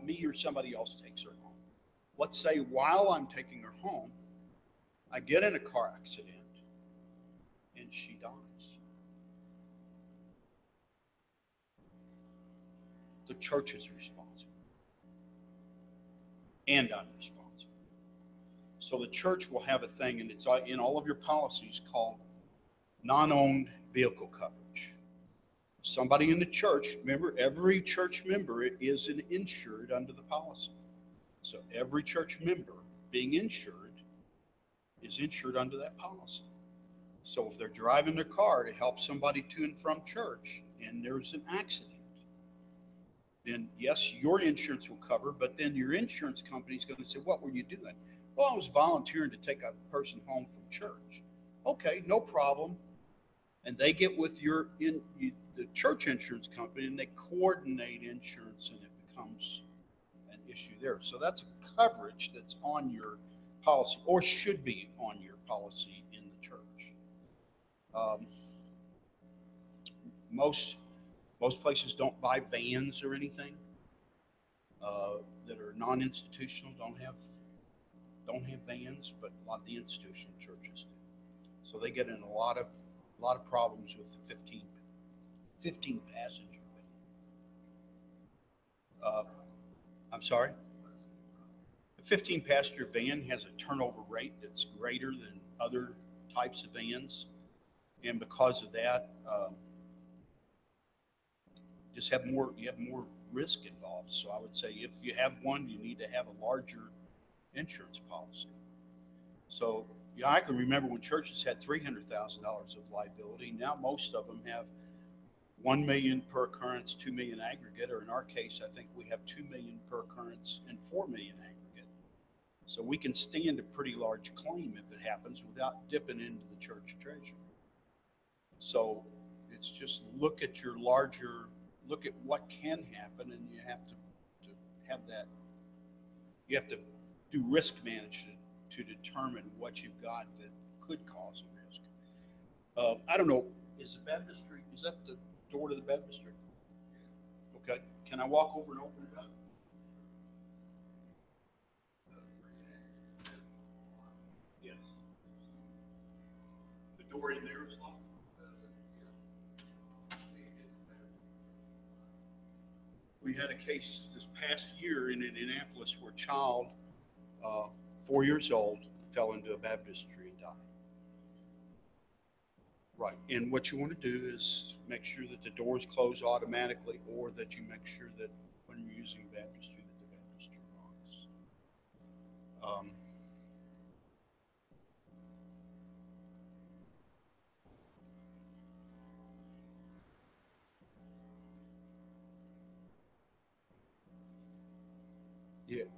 me or somebody else takes her home. Let's say while I'm taking her home, I get in a car accident and she dies. The church is responsible. And I'm responsible. So the church will have a thing, and it's in all of your policies, called non-owned vehicle coverage. Somebody in the church, remember, every church member is insured under the policy. So every church member being insured is insured under that policy. So if they're driving their car to help somebody to and from church and there's an accident, then yes, your insurance will cover, but then your insurance company is going to say, what were you doing? Well, I was volunteering to take a person home from church. Okay, no problem. And they get with the church insurance company, and they coordinate insurance, and it becomes an issue there. So that's a coverage that's on your policy, or should be on your policy in the church. Most places don't buy vans or anything that are non-institutional. Don't have vans, but a lot of the institutional churches do. So they get in a lot of problems with the 15 passenger van. I'm sorry. The 15 passenger van has a turnover rate that's greater than other types of vans, and because of that, you have more risk involved. So I would say if you have one, you need to have a larger insurance policy. So yeah, I can remember when churches had $300,000 of liability. Now most of them have $1 million per occurrence, $2 million aggregate, or in our case, I think we have $2 million per occurrence and $4 million aggregate. So we can stand a pretty large claim if it happens without dipping into the church treasury. So it's just look at what can happen, and you have to have that. You have to do risk management to determine what you've got that could cause a risk. I don't know, is that the door to the baptistry? Okay, can I walk over and open it up? Yes. The door in there is locked? We had a case this past year in Indianapolis where a child, 4 years old, fell into a baptistry and died. Right, and what you want to do is make sure that the doors close automatically, or that you make sure that when you're using baptistry, that the baptistry locks.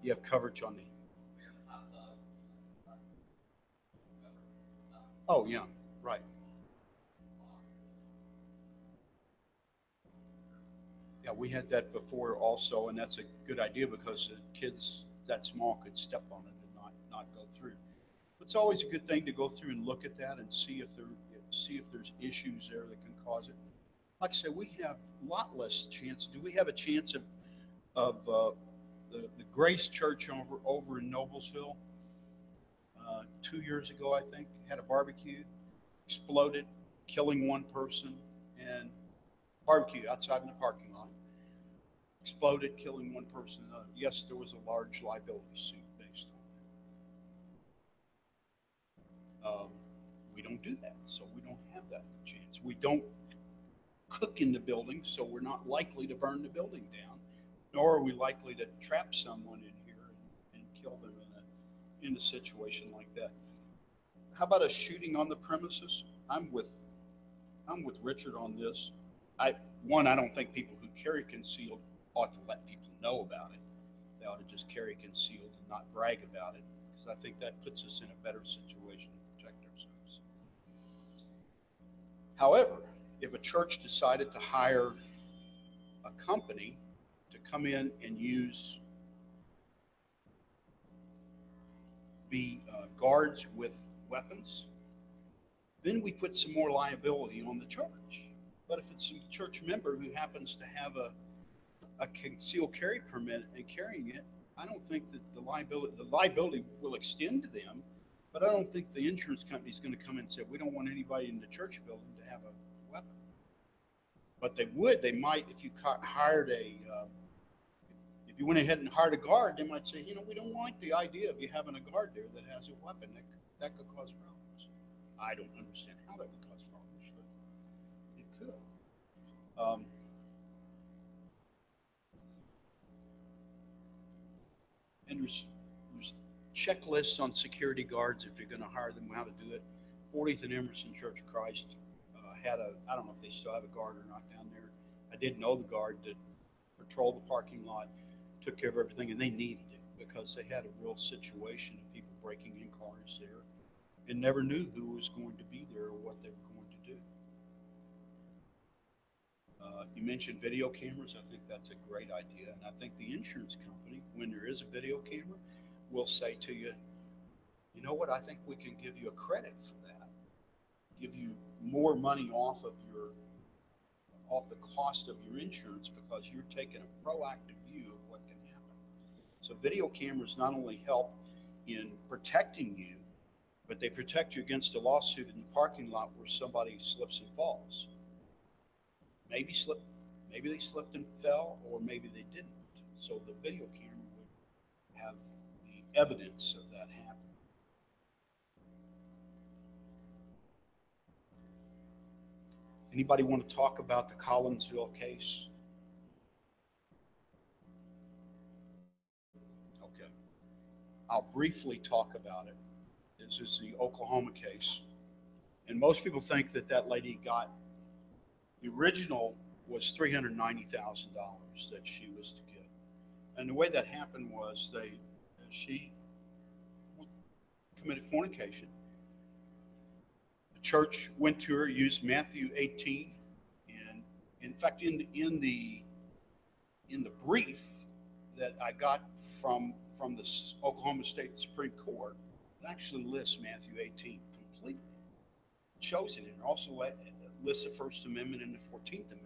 You have coverage on the. Oh yeah, right. Yeah, we had that before also, and that's a good idea because the kids that small could step on it and not go through. It's always a good thing to go through and look at that and see if there's issues there that can cause it. Like I said, we have a lot less chance. Do we have a chance of the Grace Church over in Noblesville 2 years ago, I think, had a barbecue, exploded, killing one person, and barbecue outside in the parking lot. Exploded, killing one person. Yes, there was a large liability suit based on it. We don't do that, so we don't have that chance. We don't cook in the building, so we're not likely to burn the building down, nor are we likely to trap someone in here and kill them in a situation like that. How about a shooting on the premises? I'm with Richard on this. I don't think people who carry concealed ought to let people know about it. They ought to just carry concealed and not brag about it, because I think that puts us in a better situation to protect ourselves. However, if a church decided to hire a company to come in and be guards with weapons, then we put some more liability on the church. But if it's a church member who happens to have a concealed carry permit and carrying it, I don't think that the liability will extend to them, but I don't think the insurance company is going to come in and say, we don't want anybody in the church building to have a weapon. But they might, if you hired if you went ahead and hired a guard, they might say, we don't like the idea of you having a guard there that has a weapon. That could cause problems. I don't understand how that would cause problems, but it could. And there's checklists on security guards if you're going to hire them, how to do it. 40th and Emerson Church of Christ had I don't know if they still have a guard or not down there. I did know the guard that patrolled the parking lot, took care of everything, and they needed it because they had a real situation of people breaking in cars there and never knew who was going to be there or what they were going to do. You mentioned video cameras. I think that's a great idea. And I think the insurance company, when there is a video camera, will say to you, you know what, I think we can give you a credit for that. Give you more money off the cost of your insurance because you're taking a proactive view of what can happen. So video cameras not only help in protecting you, but they protect you against a lawsuit in the parking lot where somebody slips and falls. Maybe they slipped and fell, or maybe they didn't. So the video camera would have the evidence of that happening. Anybody want to talk about the Collinsville case? Okay. I'll briefly talk about it. This is the Oklahoma case. And most people think that lady got, the original was $390,000 that she was to get. And the way that happened was she committed fornication. The church went to her, used Matthew 18, and in fact, in the brief that I got from the Oklahoma State Supreme Court, it actually lists Matthew 18 completely. It shows it, and it also lists the First Amendment and the 14th Amendment.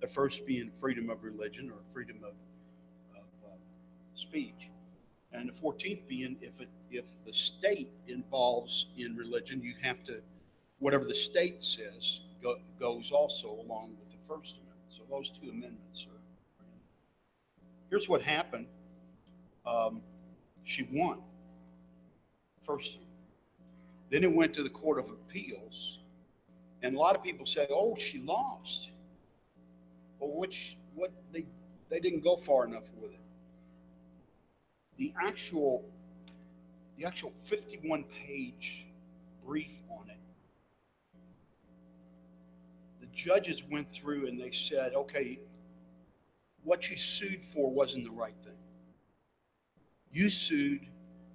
The first being freedom of religion or freedom of speech, and the 14th being if the state involves in religion, you have to, whatever the state says goes also along with the First Amendment. So those two amendments are. Here's what happened. She won first time. Then it went to the Court of Appeals, and a lot of people say, "Oh, she lost." Well, they didn't go far enough with it. The actual 51-page brief on it, the judges went through and they said, okay, what you sued for wasn't the right thing. You sued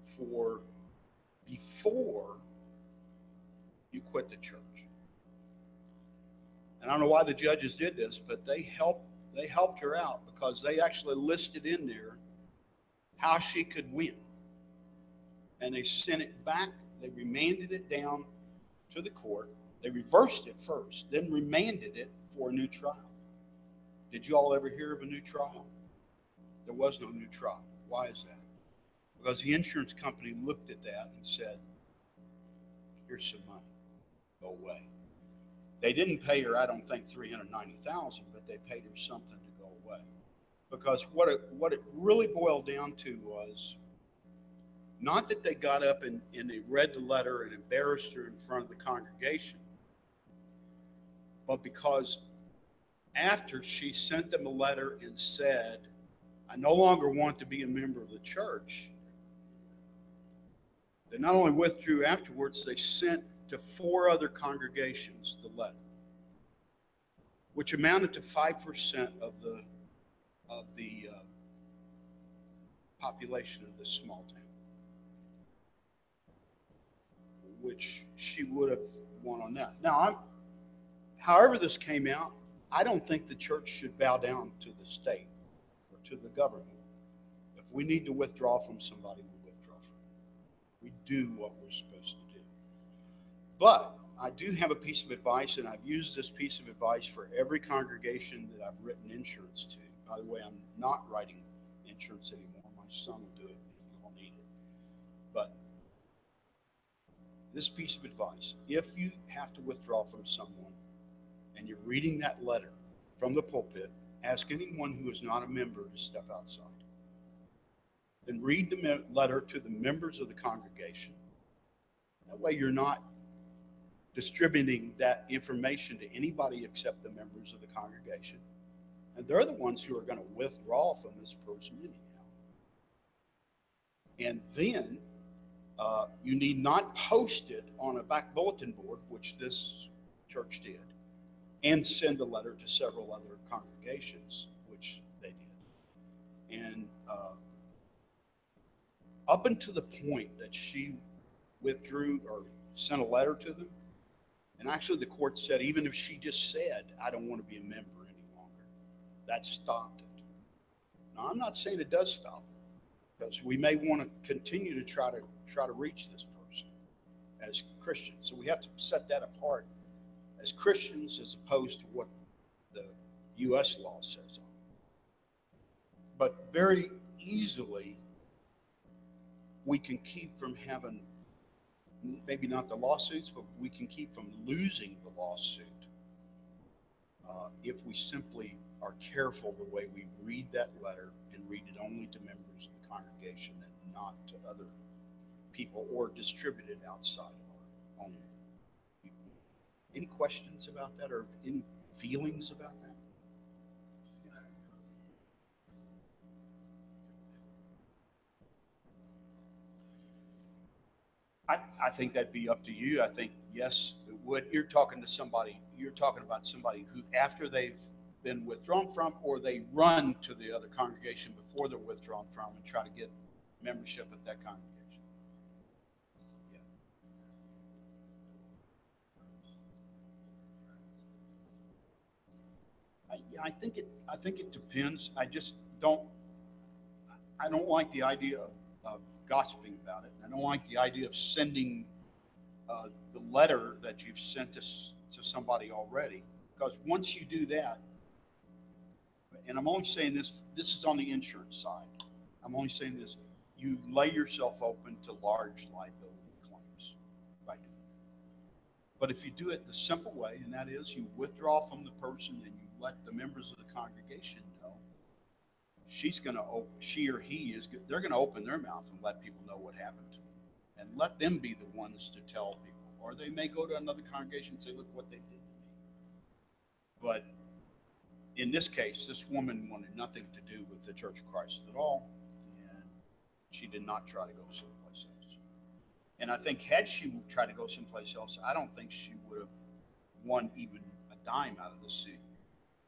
for before you quit the church. And I don't know why the judges did this, but they helped her out because they actually listed in there how she could win. And they sent it back. They remanded it down to the court. They reversed it first, then remanded it for a new trial. Did you all ever hear of a new trial? There was no new trial. Why is that? Because the insurance company looked at that and said, here's some money. Go away. They didn't pay her, I don't think, $390,000, but they paid her something to go away. Because what it really boiled down to was not that they got up and they read the letter and embarrassed her in front of the congregation, but because after she sent them a letter and said, I no longer want to be a member of the church, they not only withdrew afterwards, they sent to 4 other congregations the letter, which amounted to 5% of the population of this small town, which she would have won on that. Now, however this came out, I don't think the church should bow down to the state or to the government. If we need to withdraw from somebody, we withdraw from them. We do what we're supposed to do. But I do have a piece of advice, and I've used this piece of advice for every congregation that I've written insurance to. By the way, I'm not writing insurance anymore. My son will do it if you all need it. But this piece of advice, if you have to withdraw from someone and you're reading that letter from the pulpit, ask anyone who is not a member to step outside. Then read the letter to the members of the congregation. That way you're not distributing that information to anybody except the members of the congregation. And they're the ones who are going to withdraw from this person anyhow. And then you need not post it on a back bulletin board, which this church did, and send a letter to several other congregations, which they did. up until the point that she withdrew or sent a letter to them. And actually the court said, even if she just said, I don't want to be a member any longer, that stopped it. Now, I'm not saying it does stop it, because we may want to continue to try to reach this person as Christians. So we have to set that apart as Christians as opposed to what the U.S. law says on it. But very easily, we can keep from having, maybe not the lawsuits, but we can keep from losing the lawsuit if we simply are careful the way we read that letter and read it only to members of the congregation and not to other people, or distribute it outside of our own people. Any questions about that, or any feelings about that? I think that'd be up to you. I think, yes, it would. You're talking about somebody who, after they've been withdrawn from, or they run to the other congregation before they're withdrawn from and try to get membership at that congregation. Yeah. I think it depends. I don't like the idea of gossiping about it. I don't like the idea of sending the letter that you've sent to somebody already, because once you do that, and I'm only saying this is on the insurance side. I'm only saying this, you lay yourself open to large liability claims by doing it. But if you do it the simple way, and that is you withdraw from the person and you let the members of the congregation know, they're going to open their mouth and let people know what happened to them, and let them be the ones to tell people. Or they may go to another congregation and say, look what they did to me. But in this case, this woman wanted nothing to do with the Church of Christ at all, and she did not try to go someplace else. And I think had she tried to go someplace else, I don't think she would have won even a dime out of the suit.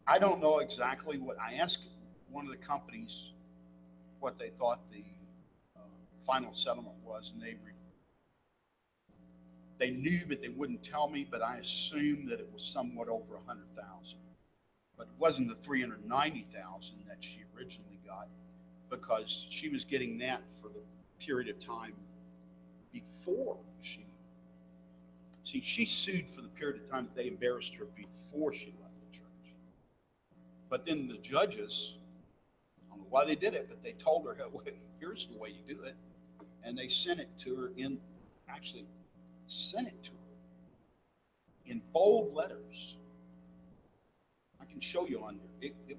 I don't know exactly what, I asked one of the companies what they thought the final settlement was, and they knew, but they wouldn't tell me, but I assumed that it was somewhat over $100,000. But it wasn't the $390,000 that she originally got, because she was getting that for the period of time before she sued for the period of time that they embarrassed her before she left the church. But then the judges, I don't know why they did it, but they told her, hey, here's the way you do it. And they sent it to her in bold letters. I can show you on there. It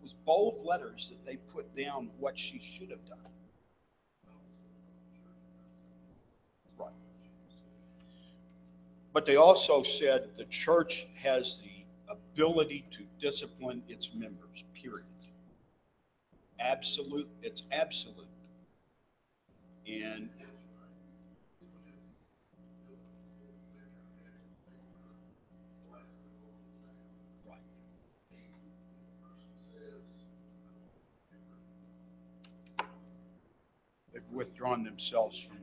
was bold letters that they put down what she should have done. Right. But they also said the church has the ability to discipline its members, period. Absolute. It's absolute. And they've withdrawn themselves from.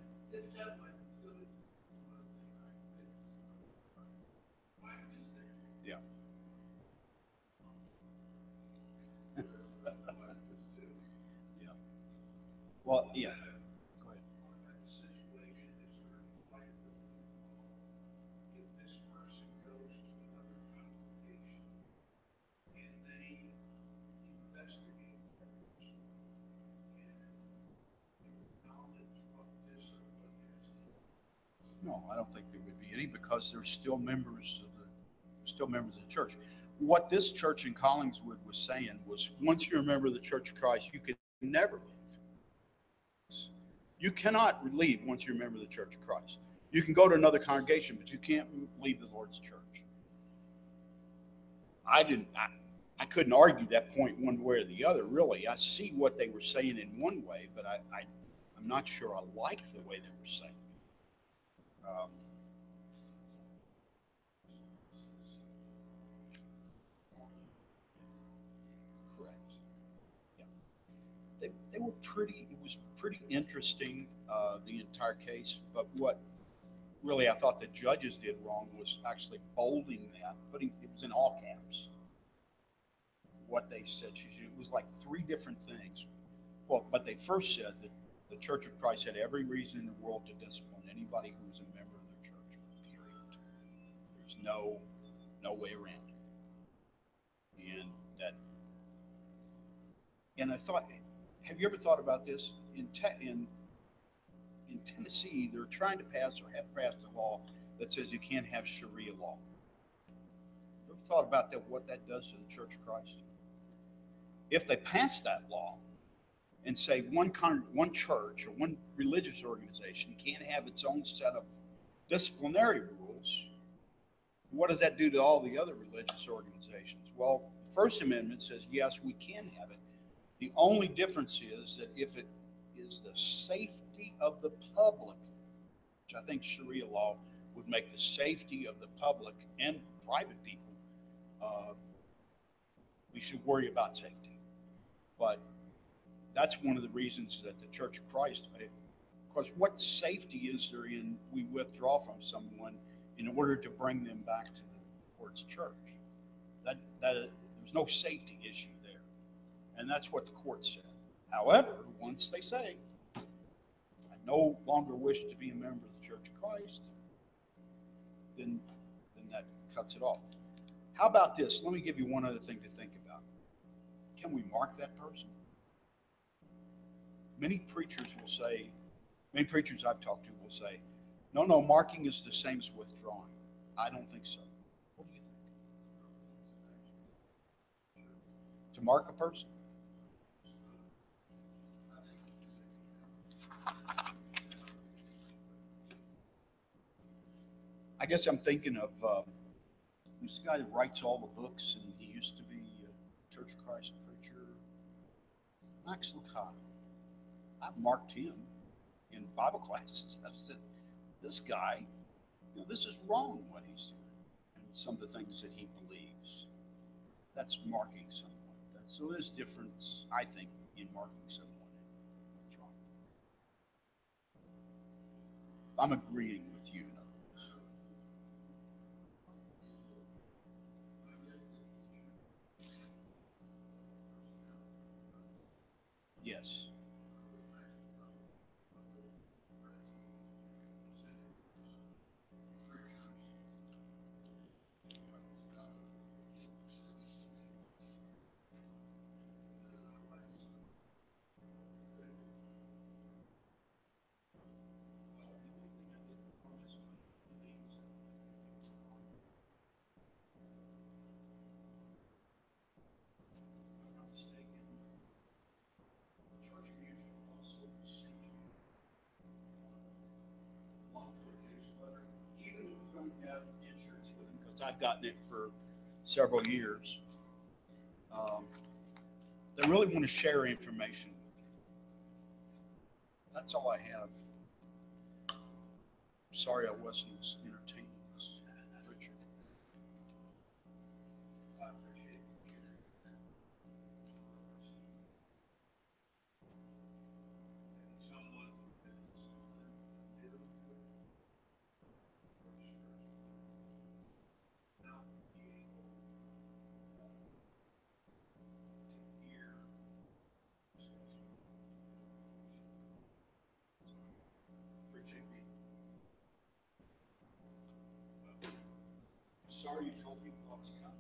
Yeah. Yeah. Well, yeah. Go ahead. No, I don't think there would be any, because they're still members of the church. What this church in Collingswood was saying was, once you're a member of the Church of Christ, you can never leave. You cannot leave once you're a member of the Church of Christ. You can go to another congregation, but you can't leave the Lord's church. I couldn't argue that point one way or the other, really. I see what they were saying in one way, but I'm not sure I like the way they were saying. Correct. Yeah. they were pretty, it was pretty interesting, the entire case. But what really I thought the judges did wrong was actually bolding that, it was in all caps. What they said it was like three different things. Well, but they first said that the Church of Christ had every reason in the world to discipline anybody who was a member of their church. Period. There's no way around it. And I thought, have you ever thought about this? In Tennessee, they're trying to pass or have passed a law that says you can't have Sharia law. Have you ever thought about that? What that does to the Church of Christ? If they pass that law and say one church or one religious organization can't have its own set of disciplinary rules, what does that do to all the other religious organizations? Well, the First Amendment says, yes, we can have it. The only difference is that if it is the safety of the public, which I think Sharia law would make the safety of the public and private people, we should worry about safety. But that's one of the reasons that the Church of Christ, because what safety is there in we withdraw from someone in order to bring them back to the Lord's church? That there's no safety issue there, and that's what the court said. However, once they say, I no longer wish to be a member of the Church of Christ, then that cuts it off. How about this? Let me give you one other thing to think about. Can we mark that person? Many preachers I've talked to will say, no, marking is the same as withdrawing. I don't think so. What do you think? To mark a person? I guess I'm thinking of this guy that writes all the books, and he used to be a Church of Christ preacher, Max Lucado. I've marked him in Bible classes. I've said, this guy, this is wrong what he's doing, and some of the things that he believes. That's marking someone. So there's difference, I think, in marking someone and withdrawing. I'm agreeing with you. Yes. Have insurance with them, because I've gotten it for several years. They really want to share information with you. That's all I have. Sorry I wasn't as entertaining as Richard. I appreciate it. Sorry you told me what was coming.